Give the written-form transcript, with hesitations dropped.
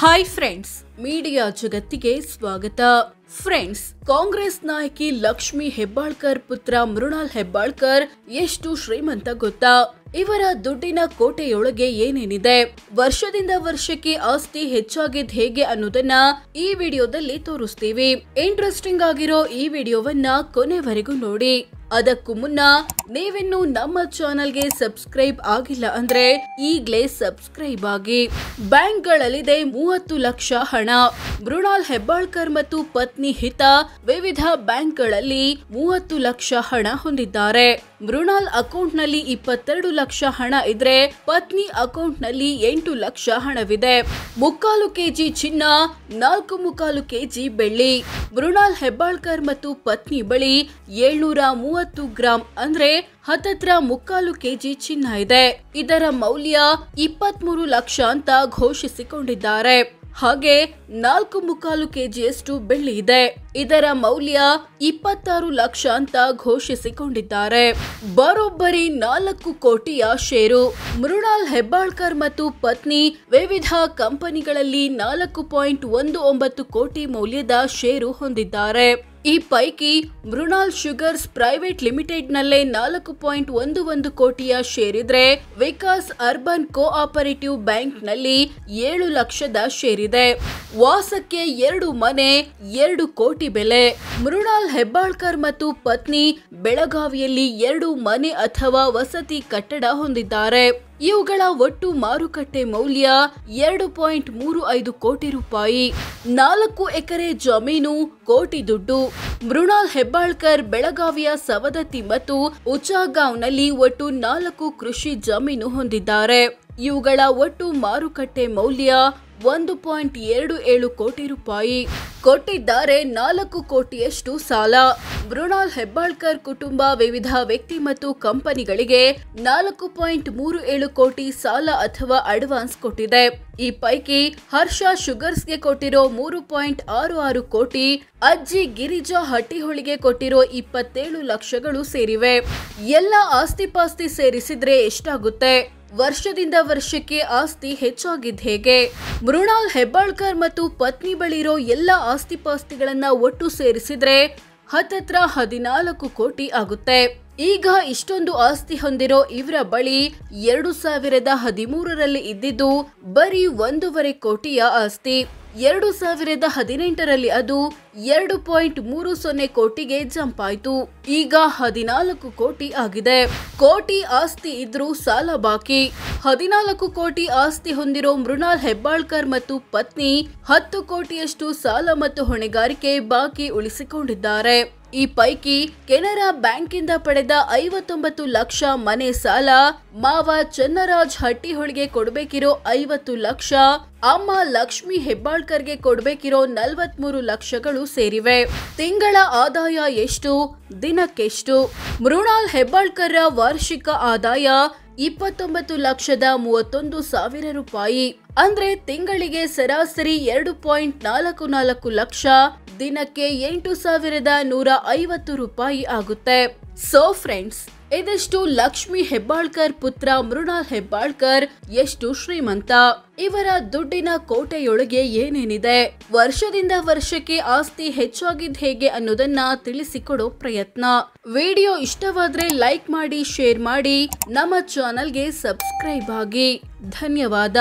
Hi friends, media ಜಗತ್ತಿಗೆ ಸ್ವಾಗತ. Friends, Congress ನಾಯಕಿ ಲಕ್ಷ್ಮಿ ಹೆಬ್ಬಾಳ್ಕರ್ ಪುತ್ರ ಮೃಣಾಲ್ ಹೆಬ್ಬಾಳ್ಕರ್ ಎಷ್ಟು ಶ್ರೀಮಂತ ಗೊತ್ತಾ? ಇವರ ದುಡ್ಡಿನ ಕೋಟೆಯೊಳಗೆ ಏನೇನಿದೆ, ವರ್ಷದಿಂದ ವರ್ಷಕ್ಕೆ ಆಸ್ತಿ ಹೆಚ್ಚಾಗಿದ್ ಹೇಗೆ ಅನ್ನೋದನ್ನ ಈ ವಿಡಿಯೋದಲ್ಲಿ ತೋರಿಸ್ತೀವಿ. ಇಂಟ್ರೆಸ್ಟಿಂಗ್ ಆಗಿರೋ ಈ ವಿಡಿಯೋವನ್ನ ಕೊನೆವರೆಗೂ ನೋಡಿ. ಅದಕ್ಕೂ ಮುನ್ನ ನೀವಿನ್ನು ನಮ್ಮ ಚಾನೆಲ್ಗೆ ಸಬ್ಸ್ಕ್ರೈಬ್ ಆಗಿಲ್ಲ ಅಂದ್ರೆ ಈಗ್ಲೇ ಸಬ್ಸ್ಕ್ರೈಬ್ ಆಗಿ. ಬ್ಯಾಂಕ್ಗಳಲ್ಲಿದೆ 30 ಲಕ್ಷ ಹಣ. ಮೃಣಾಲ್ ಹೆಬ್ಬಾಳ್ಕರ್ ಮತ್ತು ಪತ್ನಿ ಹಿತಾ ವಿವಿಧ ಬ್ಯಾಂಕ್ಗಳಲ್ಲಿ 30 ಲಕ್ಷ ಹಣ ಹೊಂದಿದ್ದಾರೆ. ಮೃಣಾಲ್ ಅಕೌಂಟ್ ನಲ್ಲಿ 22 ಲಕ್ಷ ಹಣ ಇದ್ರೆ ಪತ್ನಿ ಅಕೌಂಟ್ ನಲ್ಲಿ 8 ಲಕ್ಷ ಹಣವಿದೆ. 3/4 ಕೆಜಿ ಚಿನ್ನ, 4 ಕೆಜಿ ಬೆಳ್ಳಿ. ಮೃಣಾಲ್ ಹೆಬ್ಬಾಳ್ಕರ್ ಮತ್ತು ಪತ್ನಿ ಬಳಿ 730 ಗ್ರಾಂ ಅಂದ್ರೆ ಹತ್ತತ್ರ 3/4 ಕೆಜಿ ಚಿನ್ನ ಇದೆ. ಇದರ ಮೌಲ್ಯ 23 ಲಕ್ಷ ಅಂತ ಘೋಷಿಸಿಕೊಂಡಿದ್ದಾರೆ. ಹಾಗೆ 4 ಕೆಜಿಯಷ್ಟು ಬೆಳ್ಳಿ ಇದೆ. ಇದರ ಮೌಲ್ಯ 26 ಲಕ್ಷ ಅಂತ ಘೋಷಿಸಿಕೊಂಡಿದ್ದಾರೆ. ಬರೋಬ್ಬರಿ 4 ಕೋಟಿಯ ಷೇರು. ಮೃಣಾಲ್ ಹೆಬ್ಬಾಳ್ಕರ್ ಮತ್ತು ಪತ್ನಿ ವಿವಿಧ ಕಂಪನಿಗಳಲ್ಲಿ 4.19 ಕೋಟಿ ಮೌಲ್ಯದ ಷೇರು ಹೊಂದಿದ್ದಾರೆ. ಈ ಪೈಕಿ ಮೃಣಾಲ್ ಶುಗರ್ಸ್ ಪ್ರೈವೇಟ್ ಲಿಮಿಟೆಡ್ ನಲ್ಲೇ 4.11 ಕೋಟಿಯ ಶೇರ್ ಇದ್ರೆ, ವಿಕಾಸ್ ಅರ್ಬನ್ ಕೋಆಪರೇಟಿವ್ ಬ್ಯಾಂಕ್ ನಲ್ಲಿ 7 ಲಕ್ಷದ ಶೇರ್ ಇದೆ. ವಾಸಕ್ಕೆ 2 ಮನೆ, 2 ಕೋಟಿ ಬೆಲೆ. ಮೃಣಾಲ್ ಹೆಬ್ಬಾಳ್ಕರ್ ಮತ್ತು ಪತ್ನಿ ಬೆಳಗಾವಿಯಲ್ಲಿ 2 ಮನೆ ಅಥವಾ ವಸತಿ ಕಟ್ಟಡ ಹೊಂದಿದ್ದಾರೆ. ಇವುಗಳ ಒಟ್ಟು ಮಾರುಕಟ್ಟೆ ಮೌಲ್ಯ 2.35 ಕೋಟಿ ರೂಪಾಯಿ. 4 ಎಕರೆ ಜಮೀನು, ಕೋಟಿ ದುಡ್ಡು. ಮೃಣಾಲ್ ಹೆಬ್ಬಾಳ್ಕರ್ ಬೆಳಗಾವಿಯ ಸವದತ್ತಿ ಮತ್ತು ಉಚಾಗಾಂವ್ನಲ್ಲಿ ಒಟ್ಟು 4 ಕೃಷಿ ಜಮೀನು ಹೊಂದಿದ್ದಾರೆ. ಇವುಗಳ ಒಟ್ಟು ಮಾರುಕಟ್ಟೆ ಮೌಲ್ಯ 1.27 ಕೋಟಿ ರೂಪಾಯಿ. ಕೊಟ್ಟಿದ್ದಾರೆ 4 ಕೋಟಿಯಷ್ಟು ಸಾಲ. ಮೃಣಾಲ್ ಹೆಬ್ಬಾಳ್ಕರ್ ಕುಟುಂಬ ವಿವಿಧ ವ್ಯಕ್ತಿ ಮತ್ತು ಕಂಪನಿಗಳಿಗೆ 4.37 ಕೋಟಿ ಸಾಲ ಅಥವಾ ಅಡ್ವಾನ್ಸ್ ಕೊಟ್ಟಿದೆ. ಈ ಪೈಕಿ ಹರ್ಷ ಶುಗರ್ಸ್ಗೆ ಕೊಟ್ಟಿರೋ 3.66 ಕೋಟಿ, ಅಜ್ಜಿ ಗಿರಿಜಾ ಹಟ್ಟಿಹೊಳಿಗೆ ಕೊಟ್ಟಿರೋ 27 ಲಕ್ಷಗಳು ಸೇರಿವೆ. ಎಲ್ಲ ಆಸ್ತಿಪಾಸ್ತಿ ಸೇರಿಸಿದ್ರೆ ಎಷ್ಟಾಗುತ್ತೆ? ವರ್ಷದಿಂದ ವರ್ಷಕ್ಕೆ ಆಸ್ತಿ ಹೆಚ್ಚಾಗಿದ್ ಹೇಗೆ? ಮೃಣಾಲ್ ಹೆಬ್ಬಾಳ್ಕರ್ ಮತ್ತು ಪತ್ನಿ ಬಳಿರೋ ಎಲ್ಲ ಆಸ್ತಿಪಾಸ್ತಿಗಳನ್ನ ಒಟ್ಟು ಸೇರಿಸಿದ್ರೆ ಹತ್ತತ್ರ 14 ಕೋಟಿ ಆಗುತ್ತೆ. ಈಗ ಇಷ್ಟೊಂದು ಆಸ್ತಿ ಹೊಂದಿರೋ ಇವರ ಬಳಿ 2013ರಲ್ಲಿ ಇದ್ದಿದ್ದು ಬರೀ 1.5 ಕೋಟಿಯ ಆಸ್ತಿ. 2018ರಲ್ಲಿ ಅದು 2.30 ಕೋಟಿಗೆ ಜಂಪ್ ಆಯ್ತು. ಈಗ 14 ಕೋಟಿ ಆಗಿದೆ. ಕೋಟಿ ಆಸ್ತಿ ಇದ್ರೂ ಸಾಲ ಬಾಕಿ. 14 ಕೋಟಿ ಆಸ್ತಿ ಹೊಂದಿರೋ ಮೃಣಾಲ್ ಹೆಬ್ಬಾಳ್ಕರ್ ಮತ್ತು ಪತ್ನಿ 10 ಕೋಟಿಯಷ್ಟು ಸಾಲ ಮತ್ತು ಹೊಣೆಗಾರಿಕೆ ಬಾಕಿ ಉಳಿಸಿಕೊಂಡಿದ್ದಾರೆ. ಈ ಪೈಕಿ ಕೆನರಾ ಬ್ಯಾಂಕಿಂದ ಪಡೆದ 59 ಲಕ್ಷ ಮನೆ ಸಾಲ, ಮಾವ ಚನ್ನರಾಜ್ ಹಟ್ಟಿಹೊಳಿಗೆ ಕೊಡಬೇಕಿರೋ 50 ಲಕ್ಷ, ಅಮ್ಮ ಲಕ್ಷ್ಮಿ ಹೆಬ್ಬಾಳ್ಕರ್ಗೆ ಕೊಡಬೇಕಿರೋ 43 ಲಕ್ಷಗಳು ಸೇರಿವೆ. ತಿಂಗಳ ಆದಾಯ ಎಷ್ಟು? ದಿನಕ್ಕೆಷ್ಟು? ಮೃಣಾಲ್ ಹೆಬ್ಬಾಳ್ಕರ್ ವಾರ್ಷಿಕ ಆದಾಯ 29,31,000 ರೂಪಾಯಿ. ಅಂದ್ರೆ ತಿಂಗಳಿಗೆ ಸರಾಸರಿ 2.44 ಲಕ್ಷ, ದಿನಕ್ಕೆ 8,150 ರೂಪಾಯಿ ಆಗುತ್ತೆ. ಸೋ ಫ್ರೆಂಡ್ಸ್, ಇದಿಷ್ಟು ಲಕ್ಷ್ಮಿ ಹೆಬ್ಬಾಳ್ಕರ್ ಪುತ್ರ ಮೃಣಾಲ್ ಹೆಬ್ಬಾಳ್ಕರ್ ಎಷ್ಟು ಶ್ರೀಮಂತ, ಇವರ ದುಡ್ಡಿನ ಕೋಟೆಯೊಳಗೆ ಏನೇನಿದೆ, ವರ್ಷದಿಂದ ವರ್ಷಕ್ಕೆ ಆಸ್ತಿ ಹೆಚ್ಚಾಗಿದ್ ಹೇಗೆ ಅನ್ನೋದನ್ನ ತಿಳಿಸಿಕೊಡೋ ಪ್ರಯತ್ನ. ವಿಡಿಯೋ ಇಷ್ಟವಾದ್ರೆ ಲೈಕ್ ಮಾಡಿ, ಶೇರ್ ಮಾಡಿ, ನಮ್ಮ ಚಾನೆಲ್ಗೆ ಸಬ್ಸ್ಕ್ರೈಬ್ ಆಗಿ. ಧನ್ಯವಾದ.